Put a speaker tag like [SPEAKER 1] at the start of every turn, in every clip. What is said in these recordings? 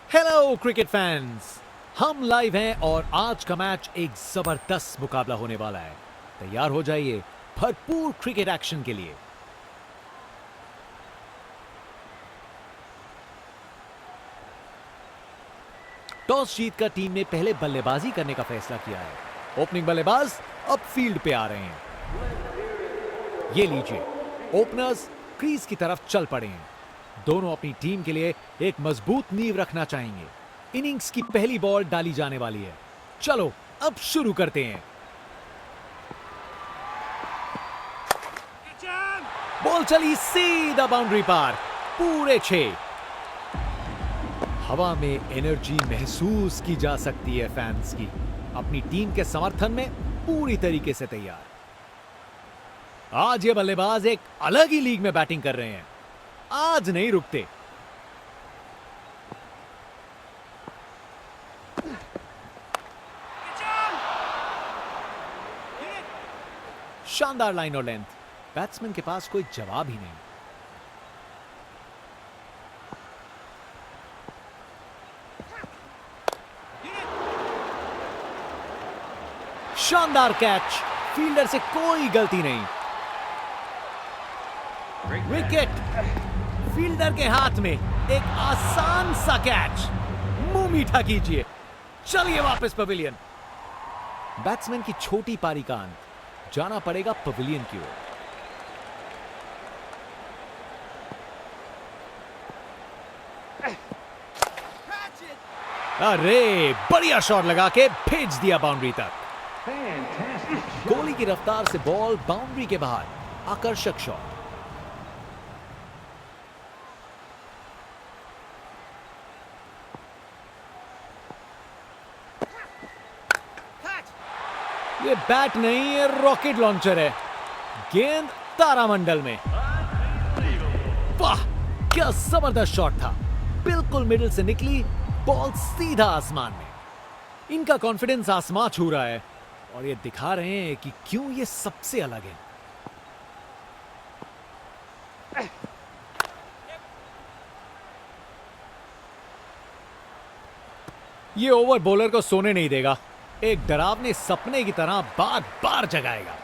[SPEAKER 1] Hello cricket fans, हम live हैं और आज का मैच एक जबरदस्त मुकाबला होने वाला है। तैयार हो जाइए भरपूर क्रिकेट एक्शन के लिए। टॉस जीतकर टीम ने पहले बल्लेबाजी करने का फैसला किया है। ओपनिंग बल्लेबाज अब फील्ड पे आ रहे हैं। ये लीजिए, ओपनर्स क्रीज की तरफ चल पड़े हैं। दोनों अपनी टीम के लिए एक मजबूत नींव रखना चाहेंगे। इनिंग्स की पहली बॉल डाली जाने वाली है। चलो अब शुरू करते हैं। बॉल चली सीधा बाउंड्री पार, पूरे 6। हवा में एनर्जी महसूस की जा सकती है फैंस की, अपनी टीम के समर्थन में पूरी तरीके से तैयार। आज ये बल्लेबाज एक अलग ही लीग में बैटिंग कर रहे हैं। आज नहीं रुकते। शानदार लाइन और लेंथ, बैट्समैन के पास कोई जवाब ही नहीं। शानदार कैच, फील्डर से कोई गलती नहीं। विकेट, फील्डर के हाथ में एक आसान सा कैच। मुंह मीठा कीजिए, चलिए वापस पवेलियन। बैट्समैन की छोटी पारी का अंत, जाना पड़ेगा पवेलियन की ओर। अरे बढ़िया शॉट लगा के भेज दिया बाउंड्री तक। कोहली की रफ्तार से बॉल बाउंड्री के बाहर, आकर्षक शॉट। ये बैट नहीं, ये रॉकेट लॉन्चर है। गेंद तारामंडल में। वाह, क्या जबरदस्त शॉट था। बिल्कुल मिडिल से निकली बॉल सीधा आसमान में। इनका कॉन्फिडेंस आसमां छू रहा है और ये दिखा रहे हैं कि क्यों ये सबसे अलग है। ये ओवर बॉलर को सोने नहीं देगा, एक डरावने सपने की तरह बार बार जगाएगा।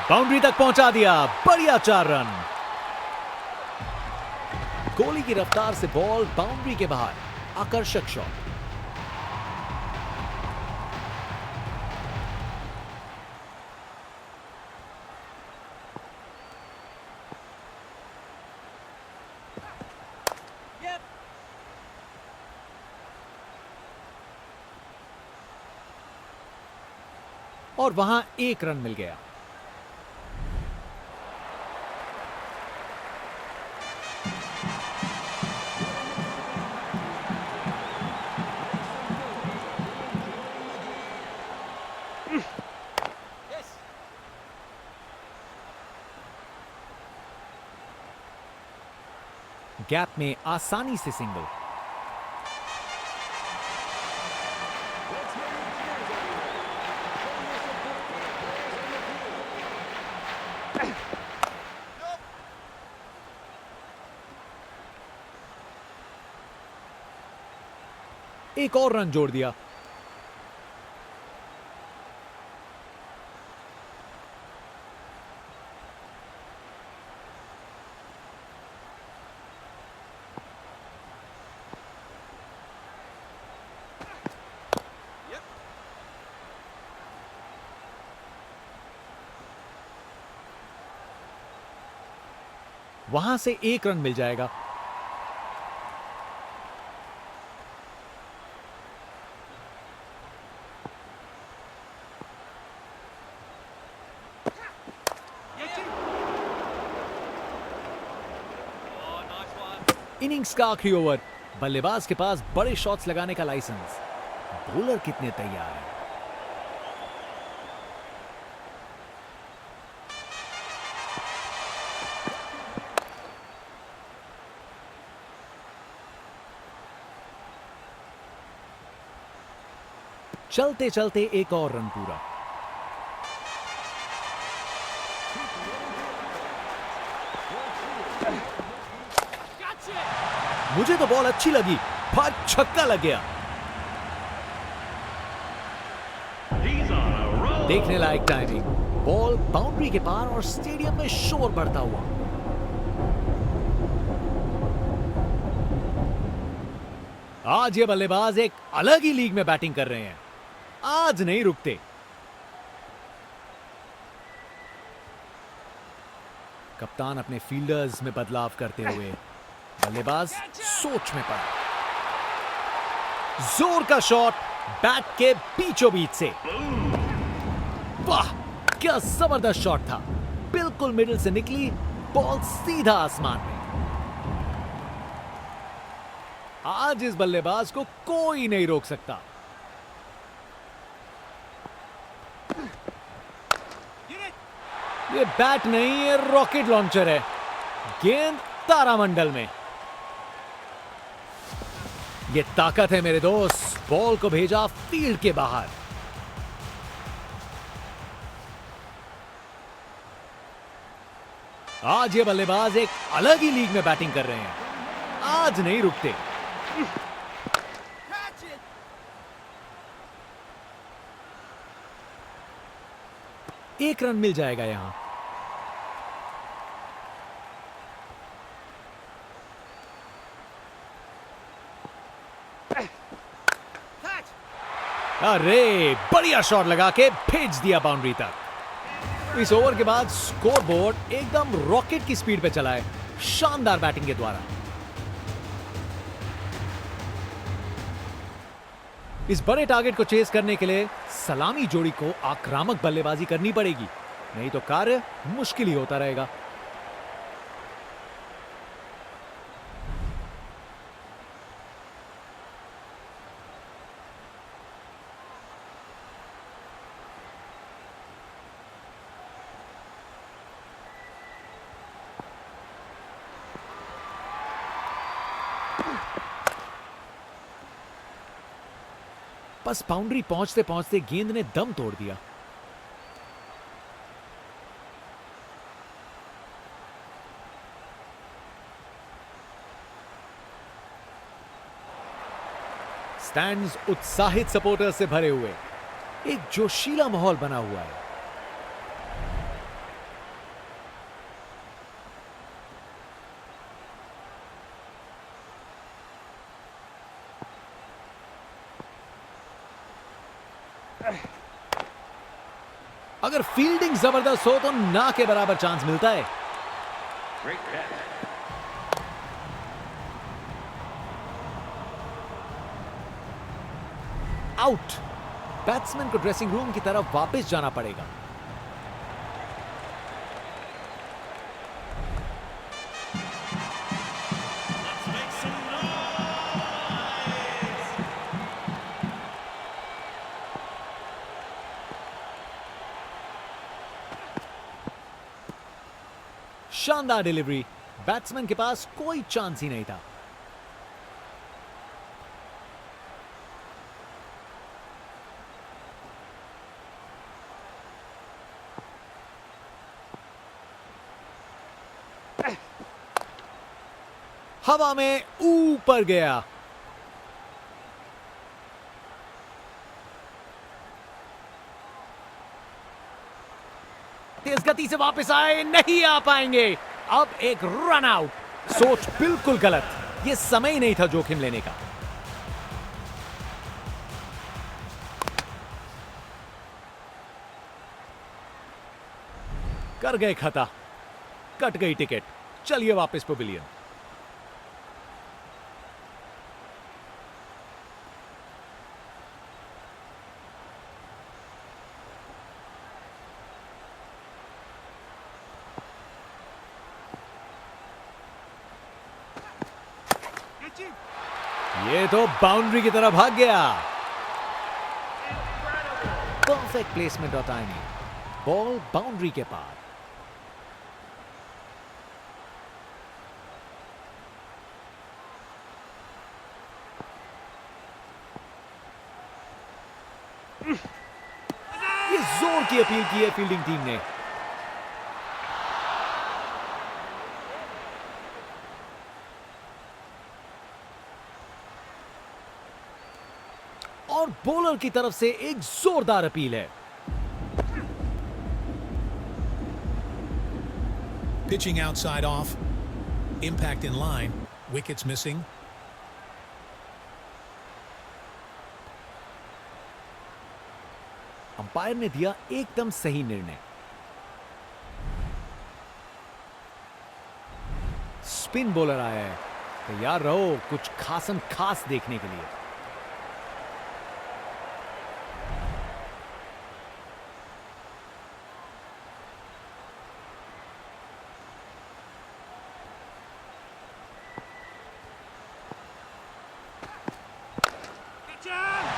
[SPEAKER 1] बाउंड्री तक पहुंचा दिया, बढ़िया 4 रन। कोहली की रफ्तार से बॉल बाउंड्री के बाहर, आकर्षक शॉट। और वहां 1 रन मिल गया। गैप में आसानी से सिंगल। एक और रन जोड़ दिया। वहां से 1 रन मिल जाएगा। इनिंग्स का आखिरी ओवर, बल्लेबाज के पास बड़े शॉट्स लगाने का लाइसेंस। बॉलर कितने तैयार हैं। चलते चलते एक और रन पूरा। मुझे तो बॉल अच्छी लगी, पर छक्का लग गया। देखने लायक टाइमिंग, बॉल बाउंड्री के पार और स्टेडियम में शोर बढ़ता हुआ। आज ये बल्लेबाज एक अलग ही लीग में बैटिंग कर रहे हैं, आज नहीं रुकते। कप्तान अपने फील्डर्स में बदलाव करते हुए बल्लेबाज सोच में पड़ा। जोर का शॉट बैट के बीचों बीच से। वाह, क्या जबरदस्त शॉट था। बिल्कुल मिडिल से निकली बॉल सीधा आसमान में। आज इस बल्लेबाज को कोई नहीं रोक सकता। ये बैट नहीं, ये रॉकेट लॉन्चर है। गेंद तारामंडल में। ये ताकत है मेरे दोस्त। बॉल को भेजा फील्ड के बाहर। आज ये बल्लेबाज एक अलग ही लीग में बैटिंग कर रहे हैं, आज नहीं रुकते। एक रन मिल जाएगा यहां। अरे बढ़िया शॉट लगा के भेज दिया बाउंड्री तक। इस ओवर के बाद स्कोरबोर्ड एकदम रॉकेट की स्पीड पे चला है, शानदार बैटिंग के द्वारा। इस बड़े टारगेट को चेस करने के लिए सलामी जोड़ी को आक्रामक बल्लेबाजी करनी पड़ेगी, नहीं तो कार्य मुश्किल ही होता रहेगा। बस बाउंड्री पहुंचते पहुंचते गेंद ने दम तोड़ दिया। स्टैंड्स उत्साहित सपोर्टर्स से भरे हुए, एक जोशीला माहौल बना हुआ है। अगर फील्डिंग जबरदस्त हो तो ना के बराबर चांस मिलता है। आउट। बैट्समैन को ड्रेसिंग रूम की तरफ वापस जाना पड़ेगा। शानदार डिलीवरी। बैट्समैन के पास कोई चांस ही नहीं था। हवा में ऊपर गया। तेज गति से वापस आए, नहीं आ पाएंगे। अब एक रन आउट। सोच बिल्कुल गलत, यह समय ही नहीं था जोखिम लेने का। कर गए खता, कट गई टिकट। चलिए वापस पवेलियन। ये तो बाउंड्री की तरफ भाग गया। परफेक्ट प्लेसमेंट और टाइमिंग। बॉल बाउंड्री के पार। ये जोर की अपील की है फील्डिंग टीम ने। और बॉलर की तरफ से एक जोरदार अपील है।
[SPEAKER 2] Pitching outside off. Impact in line. Wickets missing.
[SPEAKER 1] Umpire ने दिया एकदम सही निर्णय। स्पिन बॉलर आया है, तैयार रहो कुछ खासम खास देखने के लिए।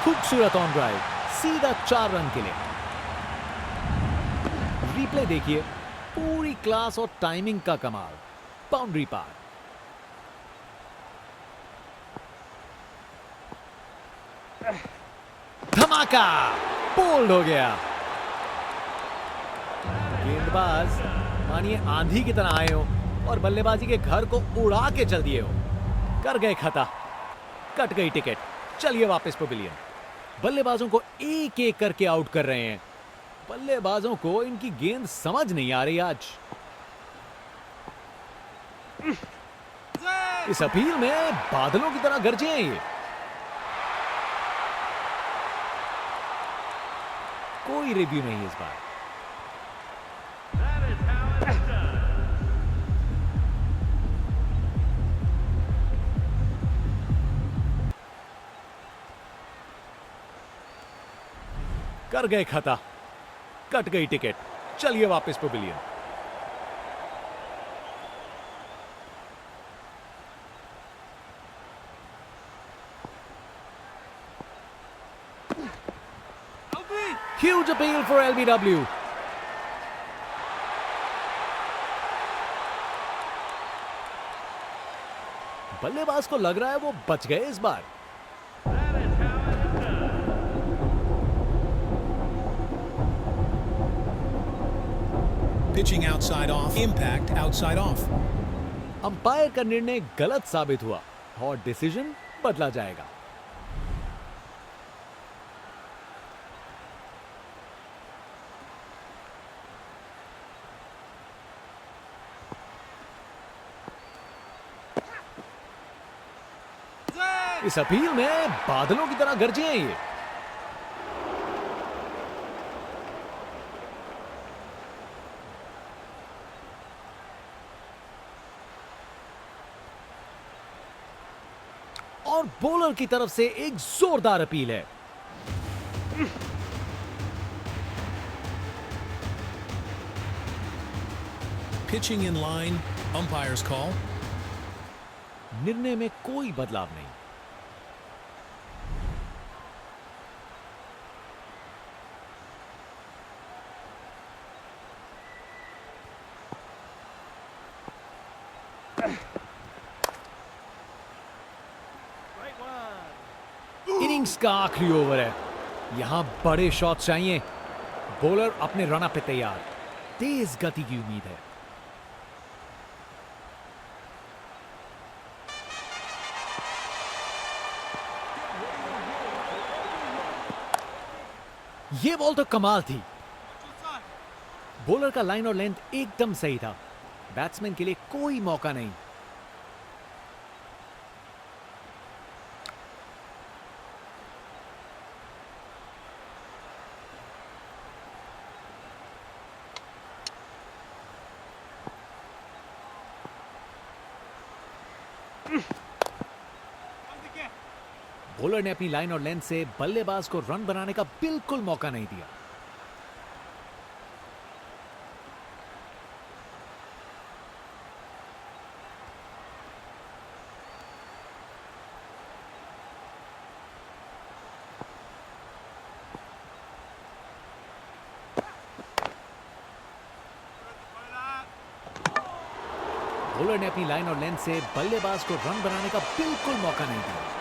[SPEAKER 1] खूबसूरत ऑन ड्राइव, सीधा 4 रन के लिए। रिप्ले देखिए, पूरी क्लास और टाइमिंग का कमाल। बाउंड्री पार। धमाका, बोल्ड हो गया। गेंदबाज मानिए आंधी की तरह आए हो और बल्लेबाजी के घर को उड़ा के चल दिए हो। कर गए खता, कट गई टिकट। चलिए वापस पवेलियन। बल्लेबाजों को एक एक करके आउट कर रहे हैं। बल्लेबाजों को इनकी गेंद समझ नहीं आ रही आज। इस अपील में बादलों की तरह गरजे हैं ये। कोई रिव्यू नहीं इस बार। कर गए खता, कट गई टिकट। चलिए वापस pavilion. Huge appeal for LBW. बल्लेबाज को लग रहा है वो बच गए इस बार।
[SPEAKER 2] Pitching outside off. Impact outside off.
[SPEAKER 1] Umpire का निर्णय गलत साबित हुआ और डिसीजन बदला जाएगा। इस अपील में बादलों की तरह गरजे हैं ये। और बॉलर की तरफ से एक जोरदार अपील है।
[SPEAKER 2] Pitching in line. Umpire's call.
[SPEAKER 1] निर्णय में कोई बदलाव नहीं। इनिंग्स का आखिरी ओवर है। यहां बड़े शॉट चाहिए। बॉलर अपने रन अप पे तैयार। तेज गति की उम्मीद है। ये बॉल तो कमाल थी। बॉलर का लाइन और लेंथ एकदम सही था। बैट्समैन के लिए कोई मौका नहीं। बॉलर ने अपनी लाइन और लेंथ से बल्लेबाज को रन बनाने का बिल्कुल मौका नहीं दिया। बॉलर ने अपनी लाइन और लेंथ से बल्लेबाज को रन बनाने का बिल्कुल मौका नहीं दिया।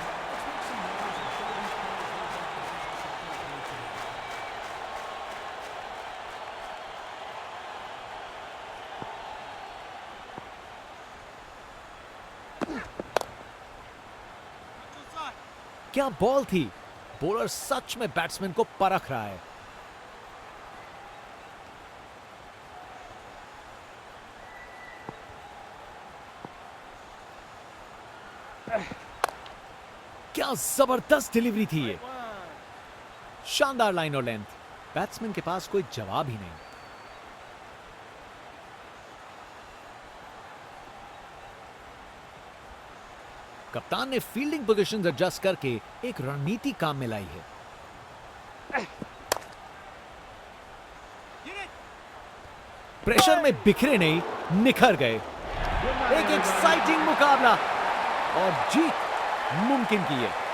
[SPEAKER 1] क्या बॉल थी। बॉलर सच में बैट्समैन को परख रहा है। क्या जबरदस्त डिलीवरी थी ये। शानदार लाइन और लेंथ। बैट्समैन के पास कोई जवाब ही नहीं। कप्तान ने फील्डिंग पोजीशंस एडजस्ट करके एक रणनीति काम में लाई है। प्रेशर में बिखरे नहीं, निखर गए। एक एक्साइटिंग मुकाबला और जीत मुमकिन की है।